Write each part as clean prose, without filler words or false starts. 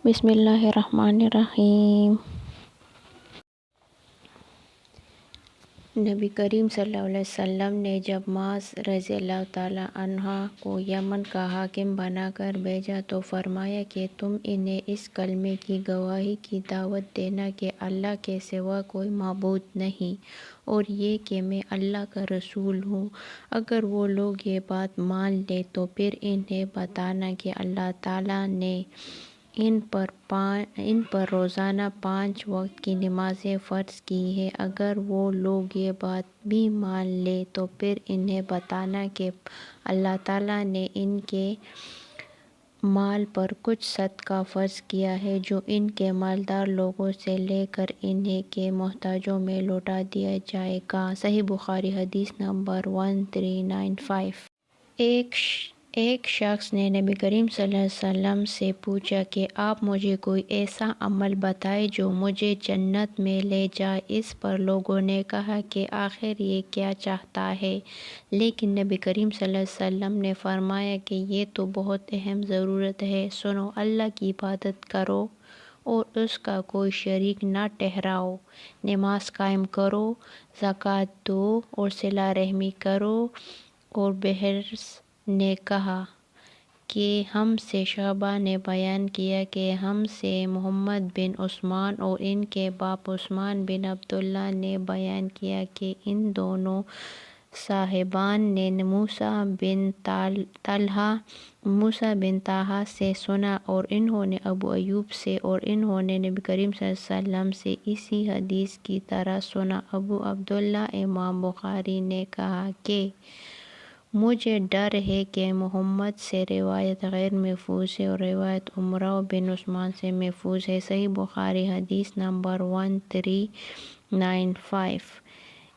بسم اللہ الرحمن الرحیم۔ نبی کریم صلی اللہ علیہ وسلم نے جب معاذ رضی اللہ تعالیٰ عنہ کو یمن کا حاکم بنا کر بھیجا تو فرمایا کہ تم انہیں اس کلمے کی گواہی کی دعوت دینا کہ اللہ کے سوا کوئی معبود نہیں، اور یہ کہ میں اللہ کا رسول ہوں۔ اگر وہ لوگ یہ بات مان لیں تو پھر انہیں بتانا کہ اللہ تعالیٰ نے ان پر روزانہ 5 وقت کی نمازیں فرض کی ہیں۔ اگر وہ لوگ یہ بات بھی مان لیں تو پھر انہیں بتانا کہ اللہ تعالیٰ نے ان کے مال پر کچھ صدقہ فرض کیا ہے جو ان کے مالدار لوگوں سے لے کر انہیں کے محتاجوں میں لوٹا دیا جائے گا۔ صحیح بخاری حدیث نمبر 1395۔ ایک شخص نے نبی کریم صلی اللہ علیہ وسلم سے پوچھا کہ آپ مجھے کوئی ایسا عمل بتائیں جو مجھے جنت میں لے جائے۔ اس پر لوگوں نے کہا کہ آخر یہ کیا چاہتا ہے؟ لیکن نبی کریم صلی اللہ علیہ وسلم نے فرمایا کہ یہ تو بہت اہم ضرورت ہے، سنو، اللہ کی عبادت کرو اور اس کا کوئی شریک نہ ٹھہراؤ، نماز قائم کرو، زکوٰۃ دو اور صلہ رحمی کرو۔ اور بحرز نے کہا کہ ہم سے شعبہ نے بیان کیا کہ ہم سے محمد بن عثمان اور ان کے باپ عثمان بن عبداللہ نے بیان کیا کہ ان دونوں صاحبان نے موسیٰ بن طلحہ سے سنا، اور انہوں نے ابو ایوب سے، اور انہوں نے نبی کریم صلی اللہ علیہ وسلم سے اسی حدیث کی طرح سنا۔ ابو عبداللہ امام بخاری نے کہا کہ مجھے ڈر ہے کہ محمد سے روایت غیر محفوظ ہے اور روایت عمرو بن عثمان سے محفوظ ہے۔ صحیح بخاری حدیث نمبر 1395۔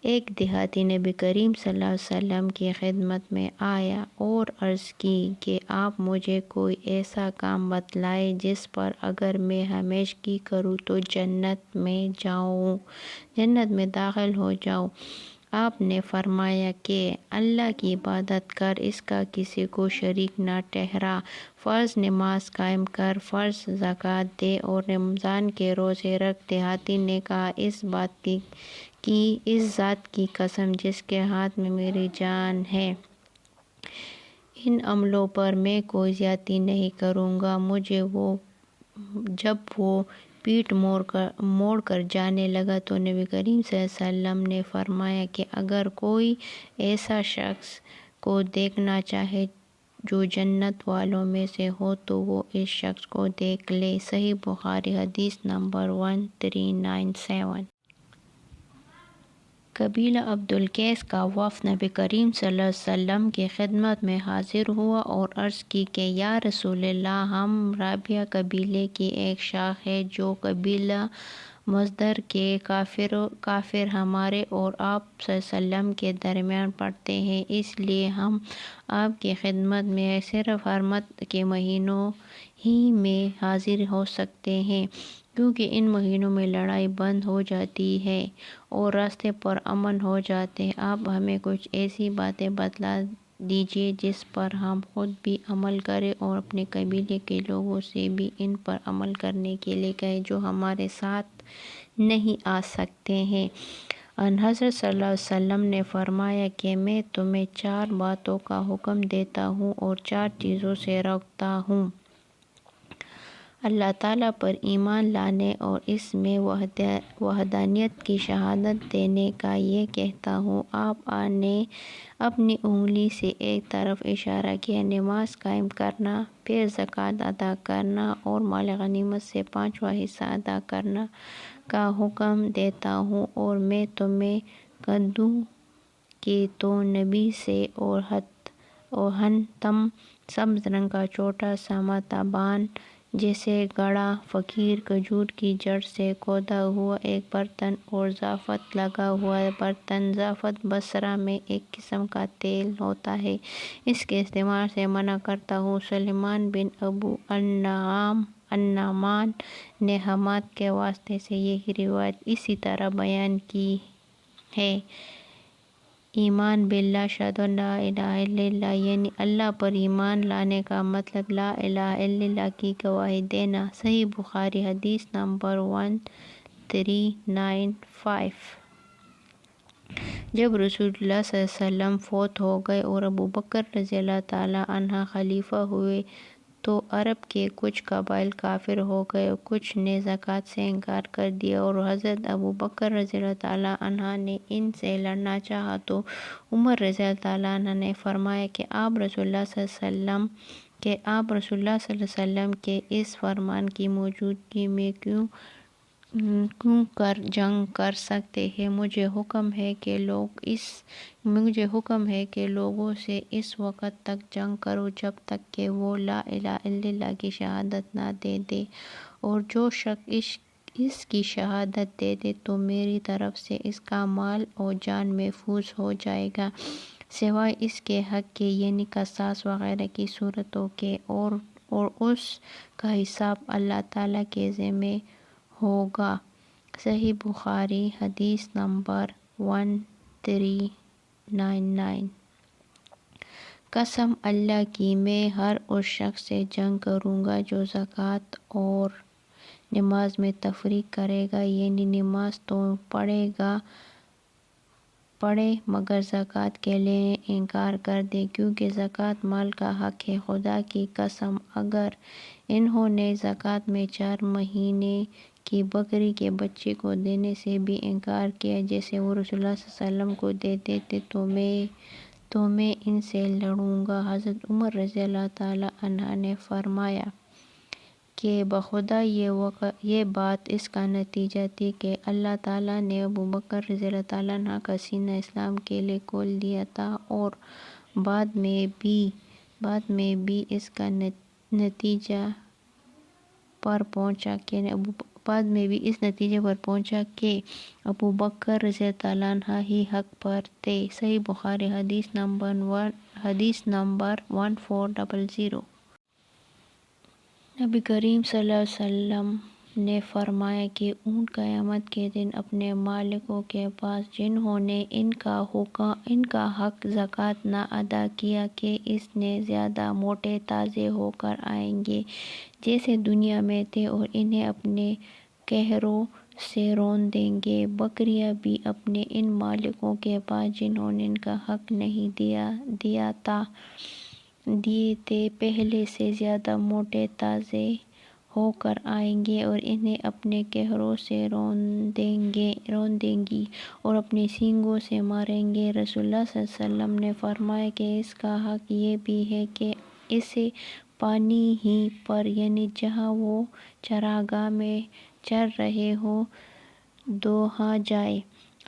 ایک دیہاتی نبی کریم صلی اللہ علیہ وسلم کی خدمت میں آیا اور عرض کی کہ آپ مجھے کوئی ایسا کام بتلائیں جس پر اگر میں ہمیشگی کروں تو جنت میں داخل ہو جاؤں۔ آپ نے فرمایا کہ اللہ کی عبادت کر، اس کا کسی کو شریک نہ ٹھہرا، فرض نماز قائم کر، فرض زکوٰۃ دے اور رمضان کے روزے رکھ۔ دیہاتی نے کہا، اس ذات کی قسم جس کے ہاتھ میں میری جان ہے، ان عملوں پر میں کوئی زیادتی نہیں کروں گا۔ جب وہ پیٹھ موڑ کر جانے لگا تو نبی کریم صلی اللہ علیہ وسلم نے فرمایا کہ اگر کوئی ایسا شخص کو دیکھنا چاہے جو جنت والوں میں سے ہو تو وہ اس شخص کو دیکھ لے۔ صحیح بخاری حدیث نمبر 1397۔ قبیلہ عبد القیس کا وفد نبی کریم صلی اللہ علیہ وسلم کی خدمت میں حاضر ہوا اور عرض کی کہ یا رسول اللہ، ہم رابیہ قبیلے کی ایک شاخ ہے جو قبیلہ مضر کے کافر ہمارے اور آپ صلی اللہ علیہ وسلم کے درمیان پڑتے ہیں، اس لیے ہم آپ کی خدمت میں صرف حرمت کے مہینوں ہی میں حاضر ہو سکتے ہیں، کیونکہ ان مہینوں میں لڑائی بند ہو جاتی ہے اور راستے پر امن ہو جاتے ہیں۔ آپ ہمیں کچھ ایسی باتیں بتلا دیجیے جس پر ہم خود بھی عمل کریں اور اپنے قبیلے کے لوگوں سے بھی ان پر عمل کرنے کے لیے کہیں جو ہمارے ساتھ نہیں آ سکتے ہیں۔ ان حضرت صلی اللہ علیہ وسلم نے فرمایا کہ میں تمہیں 4 باتوں کا حکم دیتا ہوں اور 4 چیزوں سے روکتا ہوں: اللہ تعالیٰ پر ایمان لانے اور اس میں وحدانیت کی شہادت دینے کا، یہ کہتا ہوں۔ آپ نے اپنی انگلی سے ایک طرف اشارہ کیا، نماز قائم کرنا، پھر زکوٰۃ ادا کرنا اور مال غنیمت سے 5واں حصہ ادا کرنا کا حکم دیتا ہوں، اور میں تمہیں کدوں کے تو نبی سے اور حنطم سبز رنگ کا چھوٹا سا ماتابان جیسے گڑھا فقیر، کھجور کی جڑ سے کھودا ہوا ایک برتن اور زعفران لگا ہوا برتن۔ زعفران بصرہ میں ایک قسم کا تیل ہوتا ہے، اس کے استعمال سے منع کرتا ہوں۔ سلیمان بن ابو النعمان نے حماد کے واسطے سے یہی روایت اسی طرح بیان کی ہے۔ ایمان باللہ شہد لا الہ الا اللہ، یعنی اللہ پر ایمان لانے کا مطلب لا الہ الا اللہ کی گواہی دینا۔ صحیح بخاری حدیث نمبر 1395۔ جب رسول اللہ صلی اللہ علیہ وسلم فوت ہو گئے اور ابوبکر رضی اللہ تعالیٰ عنہ خلیفہ ہوئے تو عرب کے کچھ قبائل کافر ہو گئے، کچھ نے زکوٰۃ سے انکار کر دیا، اور حضرت ابوبکر رضی اللہ تعالیٰ عنہ نے ان سے لڑنا چاہا تو عمر رضی اللہ تعالیٰ عنہ نے فرمایا کہ آپ رسول اللہ صلی اللہ علیہ وسلم کے اس فرمان کی موجودگی میں کیوں جنگ کر سکتے ہیں؟ مجھے حکم ہے کہ لوگوں سے اس وقت تک جنگ کرو جب تک کہ وہ لا الہ الا اللہ کی شہادت نہ دے دے، اور جو شخص اس کی شہادت دے دے تو میری طرف سے اس کا مال اور جان محفوظ ہو جائے گا، سوائے اس کے حق کے، یعنی قصاص وغیرہ کی صورتوں کے، اور اس کا حساب اللہ تعالیٰ کے ذمہ ہوگا۔ صحیح بخاری حدیث نمبر 1399۔ قسم اللہ کی، میں ہر اس شخص سے جنگ کروں گا جو زکوٰۃ اور نماز میں تفریق کرے گا، یعنی نماز تو پڑھے مگر زکوٰۃ کے لیے انکار کر دے، کیونکہ زکوٰۃ مال کا حق ہے۔ خدا کی قسم، اگر انہوں نے زکوٰۃ میں 4 مہینے کی بکری کے بچے کو دینے سے بھی انکار کیا جیسے وہ رسول اللہ صلی اللہ علیہ وسلم کو دیتے تھے تو میں ان سے لڑوں گا۔ حضرت عمر رضی اللہ تعالیٰ عنہ نے فرمایا کہ بخدا یہ بات اس کا نتیجہ تھی کہ اللہ تعالیٰ نے ابوبکر رضی اللہ تعالیٰ عنہ کا سینہ اسلام کے لیے کھول دیا تھا، اور بعد میں بھی اس نتیجے پر پہنچا کہ ابوبکر رضی اللہ تعالیٰ عنہ ہی حق پر تھے۔ صحیح بخاری حدیث نمبر 1400۔ نبی کریم صلی اللہ علیہ وسلم نے فرمایا کہ اونٹ قیامت کے دن اپنے مالکوں کے پاس جنہوں نے ان کا حق زکوٰۃ نہ ادا کیا کہ اس نے زیادہ موٹے تازے ہو کر آئیں گے جیسے دنیا میں تھے، اور انہیں اپنے قہروں سے رون دیں گے۔ بکریاں بھی اپنے ان مالکوں کے پاس جنہوں نے ان کا حق نہیں دیے تھے پہلے سے زیادہ موٹے تازے ہو کر آئیں گے، اور انہیں اپنے قہروں سے رون دیں گی اور اپنے سینگوں سے ماریں گے۔ رسول اللہ صلی اللہ علیہ وسلم نے فرمایا کہ اس کا حق یہ بھی ہے کہ اسے پانی ہی پر، یعنی جہاں وہ چراگاہ میں چر رہے ہوں، دوہا جائے۔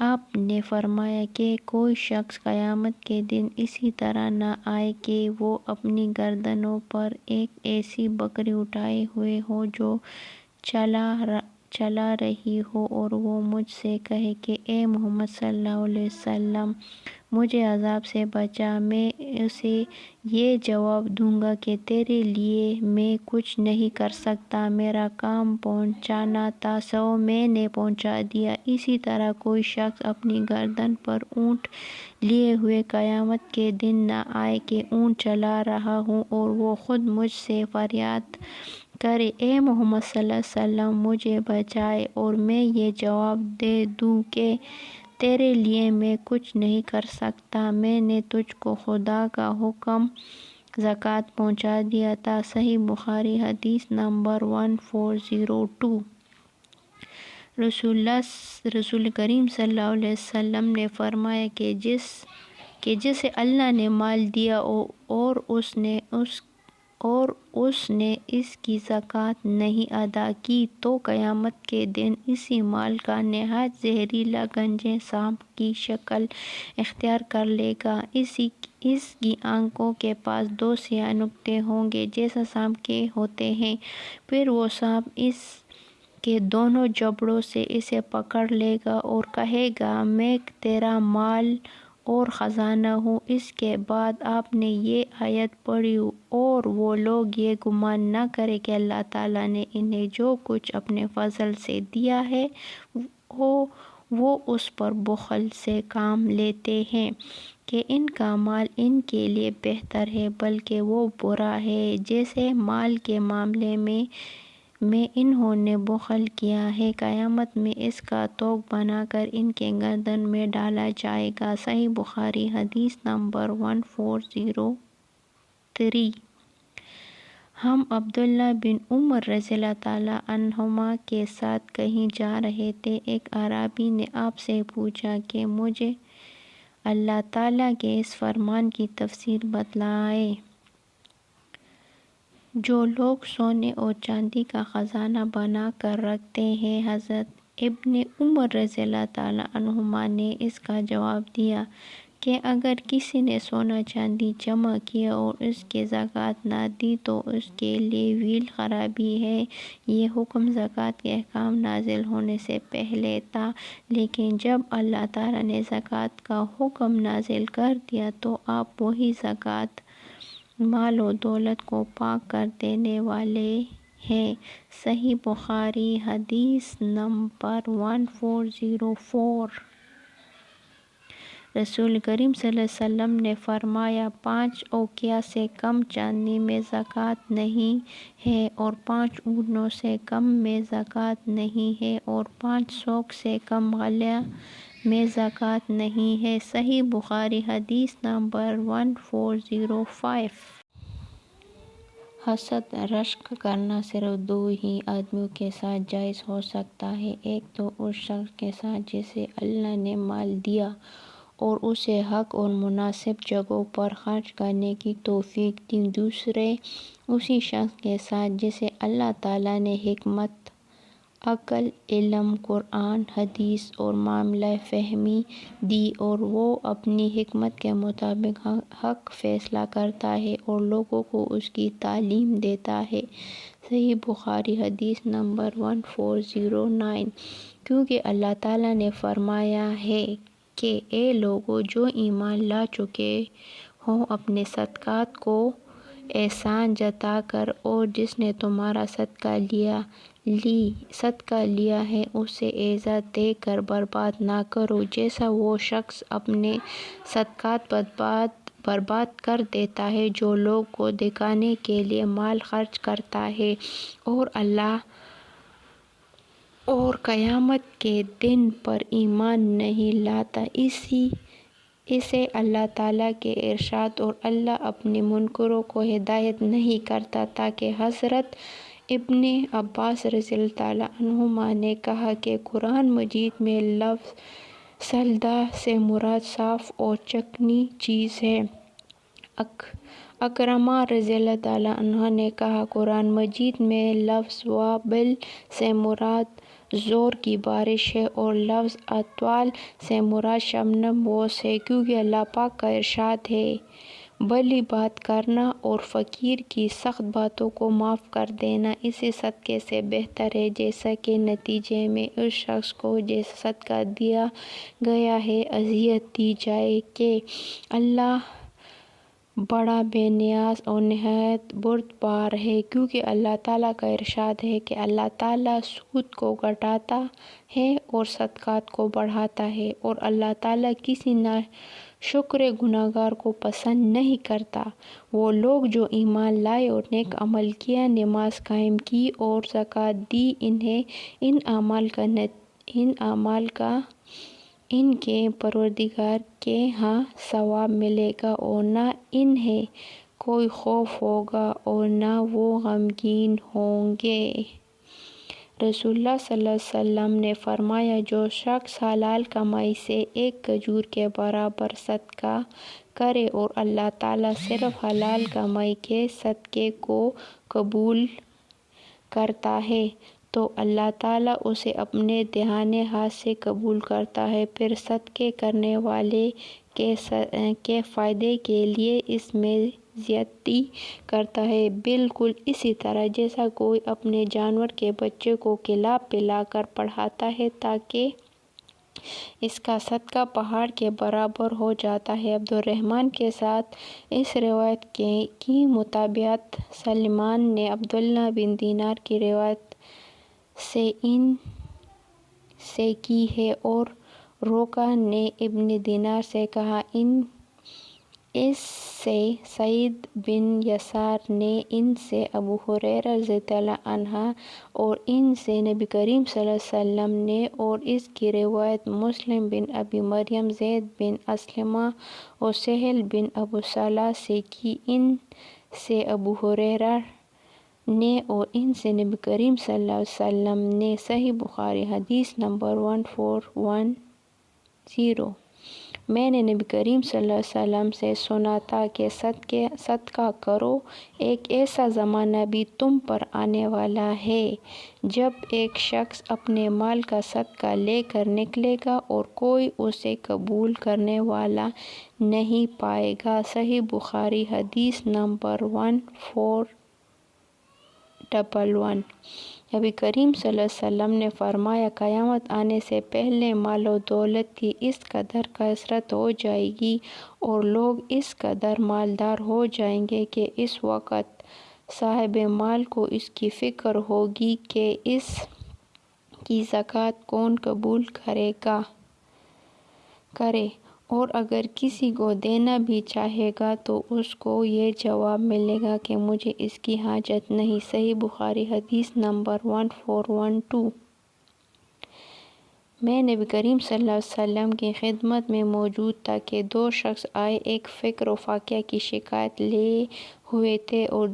آپ نے فرمایا کہ کوئی شخص قیامت کے دن اسی طرح نہ آئے کہ وہ اپنی گردنوں پر ایک ایسی بکری اٹھائے ہوئے ہو جو چلا رہی ہو، اور وہ مجھ سے کہے کہ اے محمد صلی اللہ علیہ وسلم مجھے عذاب سے بچا۔ میں اسے یہ جواب دوں گا کہ تیرے لیے میں کچھ نہیں کر سکتا، میرا کام پہنچانا تھا سو میں نے پہنچا دیا۔ اسی طرح کوئی شخص اپنی گردن پر اونٹ لیے ہوئے قیامت کے دن نہ آئے کہ اونٹ چلا رہا ہوں اور وہ خود مجھ سے فریاد کرے اے محمد صلی اللہ علیہ وسلم مجھے بچائے، اور میں یہ جواب دے دوں کہ تیرے لیے میں کچھ نہیں کر سکتا، میں نے تجھ کو خدا کا حکم زکوٰۃ پہنچا دیا تھا۔ صحیح بخاری حدیث نمبر 1402۔ رسول کریم صلی اللہ علیہ وسلم نے فرمایا کہ جسے اللہ نے مال دیا اور اس نے اس کی زکوٰۃ نہیں ادا کی تو قیامت کے دن اسی مال کا نہایت زہریلا گنجے سانپ کی شکل اختیار کر لے گا۔ اس کی آنکھوں کے پاس 2 سیاہ نقطے ہوں گے جیسا سانپ کے ہوتے ہیں، پھر وہ سانپ اس کے دونوں جبڑوں سے اسے پکڑ لے گا اور کہے گا میں تیرا مال اور خزانہ ہوں۔ اس کے بعد آپ نے یہ آیت پڑھی اور وہ لوگ یہ گمان نہ کریں کہ اللہ تعالیٰ نے انہیں جو کچھ اپنے فضل سے دیا ہے وہ اس پر بخل سے کام لیتے ہیں کہ ان کا مال ان کے لیے بہتر ہے، بلکہ وہ برا ہے۔ جیسے مال کے معاملے میں انہوں نے بخل کیا ہے، قیامت میں اس کا توق بنا کر ان کے گردن میں ڈالا جائے گا۔ صحیح بخاری حدیث نمبر 1403۔ ہم عبداللہ بن عمر رضی اللہ تعالیٰ عنہما کے ساتھ کہیں جا رہے تھے۔ ایک اعرابی نے آپ سے پوچھا کہ مجھے اللہ تعالیٰ کے اس فرمان کی تفسیر بتلائیں: جو لوگ سونے اور چاندی کا خزانہ بنا کر رکھتے ہیں۔ حضرت ابن عمر رضی اللہ تعالیٰ عنہما نے اس کا جواب دیا کہ اگر کسی نے سونا چاندی جمع کیا اور اس کی زکوٰۃ نہ دی تو اس کے لیے ویل خرابی ہے۔ یہ حکم زکوٰۃ کے احکام نازل ہونے سے پہلے تھا، لیکن جب اللہ تعالیٰ نے زکوٰۃ کا حکم نازل کر دیا تو آپ وہی زکوٰۃ مال و دولت کو پاک کر دینے والے ہیں۔ صحیح بخاری حدیث نمبر 1404۔ رسول کریم صلی اللہ علیہ وسلم نے فرمایا، 5 اوقیہ سے کم چاندی میں زکوٰۃ نہیں ہے، اور 5 اونٹوں سے کم میں زکوٰۃ نہیں ہے، اور 5 سوق سے کم غلہ میں زکوٰۃ نہیں ہے۔ صحیح بخاری حدیث نمبر 1405۔ حسد رشک کرنا صرف 2 ہی آدمیوں کے ساتھ جائز ہو سکتا ہے، ایک تو اس شخص کے ساتھ جسے اللہ نے مال دیا اور اسے حق اور مناسب جگہوں پر خرچ کرنے کی توفیق دی، دوسرے اسی شخص کے ساتھ جسے اللہ تعالیٰ نے حکمت، عقل، علم، قرآن، حدیث اور معاملہ فہمی دی اور وہ اپنی حکمت کے مطابق حق فیصلہ کرتا ہے اور لوگوں کو اس کی تعلیم دیتا ہے۔ صحیح بخاری حدیث نمبر 1409۔ کیونکہ اللہ تعالیٰ نے فرمایا ہے کہ اے لوگو جو ایمان لا چکے ہو، اپنے صدقات کو احسان جتا کر اور جس نے تمہارا صدقہ لیا ہے اسے عزت دے کر برباد نہ کرو، جیسا وہ شخص اپنے صدقات برباد کر دیتا ہے جو لوگ کو دکھانے کے لیے مال خرچ کرتا ہے اور قیامت کے دن پر ایمان نہیں لاتا۔ اسے اللہ تعالیٰ کے ارشاد اور اللہ اپنے منکروں کو ہدایت نہیں کرتا۔ تاکہ حضرت ابن عباس رضی اللہ تعالیٰ عنہما نے کہا کہ قرآن مجید میں لفظ سلدہ سے مراد صاف اور چکنی چیز ہے۔ اکرمہ رضی اللہ تعالیٰ عنہ نے کہا قرآن مجید میں لفظ وابل سے مراد زور کی بارش ہے اور لفظ اطوال سے مراد شبنم بوس ہے، کیونکہ اللہ پاک کا ارشاد ہے، بھلی بات کرنا اور فقیر کی سخت باتوں کو معاف کر دینا اسی صدقے سے بہتر ہے، جیسا کہ نتیجے میں اس شخص کو جسے صدقہ دیا گیا ہے اذیت دی جائے کہ اللہ بڑا بے نیاز اور نہایت بردبار ہے۔ کیونکہ اللہ تعالیٰ کا ارشاد ہے کہ اللہ تعالیٰ سود کو گھٹاتا ہے اور صدقات کو بڑھاتا ہے، اور اللہ تعالیٰ کسی ناشکر گنہگار کو پسند نہیں کرتا۔ وہ لوگ جو ایمان لائے اور نیک عمل کیا، نماز قائم کی اور زکوٰۃ دی، انہیں ان اعمال کا ان کے پروردگار کے ہاں ثواب ملے گا اور نہ انہیں کوئی خوف ہوگا اور نہ وہ غمگین ہوں گے۔ رسول اللہ صلی اللہ علیہ وسلم نے فرمایا، جو شخص حلال کمائی سے 1 کھجور کے برابر صدقہ کرے اور اللہ تعالیٰ صرف حلال کمائی کے صدقے کو قبول کرتا ہے تو اللہ تعالیٰ اسے اپنے داہنے ہاتھ سے قبول کرتا ہے، پھر صدقے کرنے والے کے فائدے کے لیے اس میں زیادتی کرتا ہے، بالکل اسی طرح جیسا کوئی اپنے جانور کے بچے کو کھلا پلا کر پڑھاتا ہے تاکہ اس کا صدقہ پہاڑ کے برابر ہو جاتا ہے۔ عبدالرحمن کے ساتھ اس روایت کی مطابقت سلیمان نے عبداللہ بن دینار کی روایت سے کی ہے اور روکا نے ابن دینار سے کہا، اس سے سعید بن یسار نے، ان سے ابو ہریرہ رضی اللہ عنہ، اور ان سے نبی کریم صلی اللہ علیہ وسلم نے، اور اس کی روایت مسلم بن ابی مریم، زید بن اسلمہ اور سہل بن ابو صالح سے کی، ان سے ابو ہریرہ نے، اور ان سے نبی کریم صلی اللہ علیہ وسلم نے۔ صحیح بخاری حدیث نمبر 1410۔ میں نے نبی کریم صلی اللہ علیہ وسلم سے سنا تھا کہ صدقہ کرو، ایک ایسا زمانہ بھی تم پر آنے والا ہے جب ایک شخص اپنے مال کا صدقہ لے کر نکلے گا اور کوئی اسے قبول کرنے والا نہیں پائے گا۔ صحیح بخاری حدیث نمبر 1411۔ نبی کریم صلی اللہ علیہ وسلم نے فرمایا، قیامت آنے سے پہلے مال و دولت کی اس قدر کثرت ہو جائے گی اور لوگ اس قدر مالدار ہو جائیں گے کہ اس وقت صاحب مال کو اس کی فکر ہوگی کہ اس کی زکوٰۃ کون قبول کرے، اور اگر کسی کو دینا بھی چاہے گا تو اس کو یہ جواب ملے گا کہ مجھے اس کی حاجت نہیں۔ صحیح بخاری حدیث نمبر 1412۔ میں نبی کریم صلی اللہ علیہ وسلم کی خدمت میں موجود تھا کہ دو شخص آئے، ایک فقر و فاقہ کی شکایت لیے ہوئے تھے اور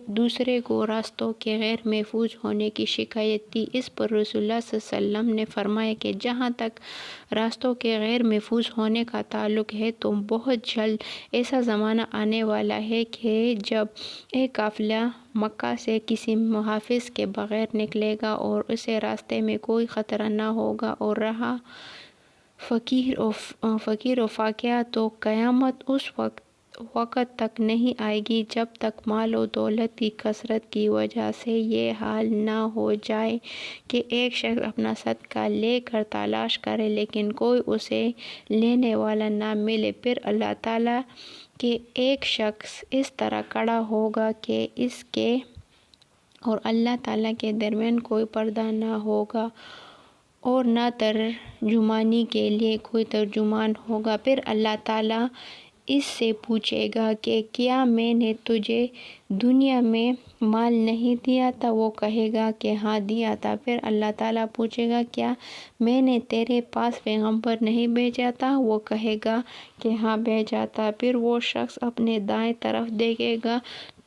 دوسرے کو راستوں کے غیر محفوظ ہونے کی شکایت تھی۔ اس پر رسول اللہ صلی اللہ علیہ وسلم نے فرمایا کہ جہاں تک راستوں کے غیر محفوظ ہونے کا تعلق ہے تو بہت جلد ایسا زمانہ آنے والا ہے کہ جب ایک قافلہ مکہ سے کسی محافظ کے بغیر نکلے گا اور اسے راستے میں کوئی خطرہ نہ ہوگا اور رہا فقیر و فاقہ، تو قیامت اس وقت تک نہیں آئے گی جب تک مال و دولت کی کثرت کی وجہ سے یہ حال نہ ہو جائے کہ ایک شخص اپنا صدقہ لے کر تلاش کرے لیکن کوئی اسے لینے والا نہ ملے، پھر اللہ تعالیٰ کے ایک شخص اس طرح کھڑا ہوگا کہ اس کے اور اللہ تعالیٰ کے درمیان کوئی پردہ نہ ہوگا اور نہ ترجمانی کے لیے کوئی ترجمان ہوگا۔ پھر اللہ تعالیٰ اس سے پوچھے گا کہ کیا میں نے تجھے دنیا میں مال نہیں دیا تھا؟ وہ کہے گا کہ ہاں دیا تھا۔ پھر اللہ تعالیٰ پوچھے گا کیا میں نے تیرے پاس پیغمبر نہیں بھیجا تھا؟ وہ کہے گا کہ ہاں بھیجا تھا۔ پھر وہ شخص اپنے دائیں طرف دیکھے گا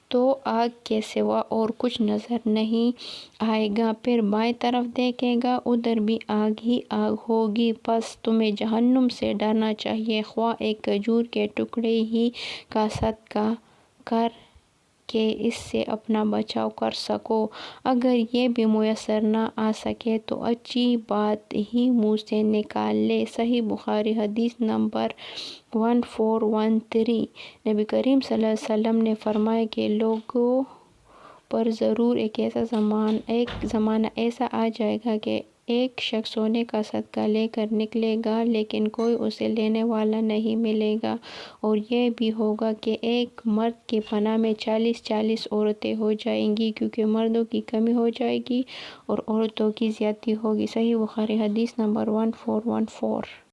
تو آگ کے سوا اور کچھ نظر نہیں آئے گا، پھر بائیں طرف دیکھے گا، ادھر بھی آگ ہی آگ ہوگی۔ پس تمہیں جہنم سے ڈرنا چاہیے، خواہ ایک کھجور کے ٹکڑے ہی کا صدقہ کر کے اس سے اپنا بچاؤ کر سکو، اگر یہ بھی میسر نہ آ سکے تو اچھی بات ہی منہ سے نکال لے۔ صحیح بخاری حدیث نمبر 1413۔ نبی کریم صلی اللہ علیہ وسلم نے فرمایا کہ لوگوں پر ضرور ایک زمانہ ایسا آ جائے گا کہ ایک شخص سونے کا صدقہ لے کر نکلے گا لیکن کوئی اسے لینے والا نہیں ملے گا، اور یہ بھی ہوگا کہ ایک مرد کی پناہ میں 40 عورتیں ہو جائیں گی کیونکہ مردوں کی کمی ہو جائے گی اور عورتوں کی زیادتی ہوگی۔ صحیح بخاری حدیث نمبر 1414۔